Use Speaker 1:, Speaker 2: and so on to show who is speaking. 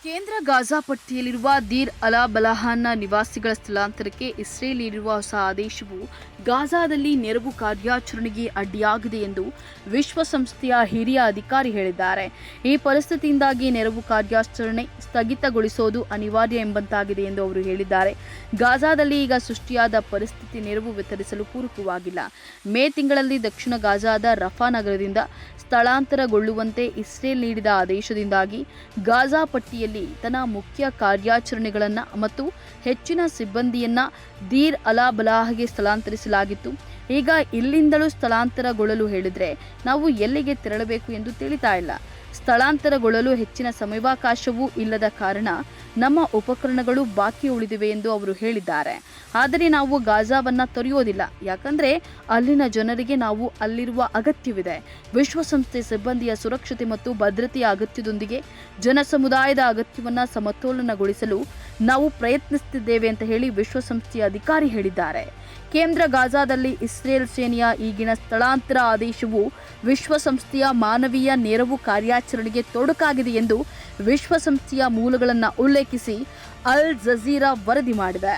Speaker 1: ಕೇಂದ್ರ ಗಾಜಾ ಪಟ್ಟಿಯಲ್ಲಿರುವ ದೀರ್ ಅಲಾ ಬಲಾಹನ್ನ ನಿವಾಸಿಗಳ ಸ್ಥಳಾಂತರಕ್ಕೆ ಇಸ್ರೇಲ್ ನೀಡಿರುವ ಹೊಸ ಆದೇಶವು ಗಾಜಾದಲ್ಲಿ ನೆರವು ಕಾರ್ಯಾಚರಣೆಗೆ ಅಡ್ಡಿಯಾಗಿದೆ ಎಂದು ವಿಶ್ವಸಂಸ್ಥೆಯ ಹಿರಿಯ ಅಧಿಕಾರಿ ಹೇಳಿದ್ದಾರೆ. ಈ ಪರಿಸ್ಥಿತಿಯಿಂದಾಗಿ ನೆರವು ಕಾರ್ಯಾಚರಣೆ ಸ್ಥಗಿತಗೊಳಿಸುವುದು ಅನಿವಾರ್ಯ ಎಂಬಂತಾಗಿದೆ ಎಂದು ಅವರು ಹೇಳಿದ್ದಾರೆ. ಗಾಜಾದಲ್ಲಿ ಈಗ ಸೃಷ್ಟಿಯಾದ ಪರಿಸ್ಥಿತಿ ನೆರವು ವಿತರಿಸಲು ಪೂರಕವಾಗಿಲ್ಲ. ಮೇ ತಿಂಗಳಲ್ಲಿ ದಕ್ಷಿಣ ಗಾಜಾದ ರಫಾ ನಗರದಿಂದ ಸ್ಥಳಾಂತರಗೊಳ್ಳುವಂತೆ ಇಸ್ರೇಲ್ ನೀಡಿದ ಆದೇಶದಿಂದಾಗಿ ಗಾಜಾ ಪಟ್ಟಿಯಲ್ಲಿ ತನ್ನ ಮುಖ್ಯ ಕಾರ್ಯಾಚರಣೆಗಳನ್ನು ಮತ್ತು ಹೆಚ್ಚಿನ ಸಿಬ್ಬಂದಿಯನ್ನ ದೀರ್ ಅಲಾ ಬಲಾಹ್ಗೆ ಸ್ಥಳಾಂತರಿಸಲಾಗಿತ್ತು. ಈಗ ಇಲ್ಲಿಂದಲೂ ಸ್ಥಳಾಂತರಗೊಳ್ಳಲು ಹೇಳಿದರೆ ನಾವು ಎಲ್ಲಿಗೆ ತೆರಳಬೇಕು ಎಂದು ತಿಳಿತಾ ಇಲ್ಲ. ಸ್ಥಳಾಂತರಗೊಳ್ಳಲು ಹೆಚ್ಚಿನ ಸಮಯಾವಕಾಶವೂ ಇಲ್ಲದ ಕಾರಣ ನಮ್ಮ ಉಪಕರಣಗಳು ಬಾಕಿ ಉಳಿದಿವೆ ಎಂದು ಅವರು ಹೇಳಿದ್ದಾರೆ. ಆದರೆ ನಾವು ಗಾಜಾವನ್ನ ತೊರೆಯೋದಿಲ್ಲ, ಯಾಕಂದ್ರೆ ಅಲ್ಲಿನ ಜನರಿಗೆ ನಾವು ಅಲ್ಲಿರುವ ಅಗತ್ಯವಿದೆ. ವಿಶ್ವಸಂಸ್ಥೆ ಸಿಬ್ಬಂದಿಯ ಸುರಕ್ಷತೆ ಮತ್ತು ಭದ್ರತೆಯ ಅಗತ್ಯದೊಂದಿಗೆ ಜನ ಸಮುದಾಯದ ಅಗತ್ಯವನ್ನ ಸಮತೋಲನಗೊಳಿಸಲು ನಾವು ಪ್ರಯತ್ನಿಸುತ್ತಿದ್ದೇವೆ ಅಂತ ಹೇಳಿ ವಿಶ್ವಸಂಸ್ಥೆಯ ಅಧಿಕಾರಿ ಹೇಳಿದ್ದಾರೆ. ಕೇಂದ್ರ ಗಾಜಾದಲ್ಲಿ ಇಸ್ರೇಲ್ ಸೇನೆಯ ಈಗಿನ ಸ್ಥಳಾಂತರ ಆದೇಶವು ವಿಶ್ವಸಂಸ್ಥೆಯ ಮಾನವೀಯ ನೆರವು ಕಾರ್ಯಾಚರಣೆಗೆ ತೊಡಕಾಗಿದೆ ಎಂದು ವಿಶ್ವಸಂಸ್ಥೆಯ ಮೂಲಗಳನ್ನು ಉಲ್ಲೇಖಿಸಿ ಅಲ್ ಜಜೀರಾ ವರದಿ ಮಾಡಿದೆ.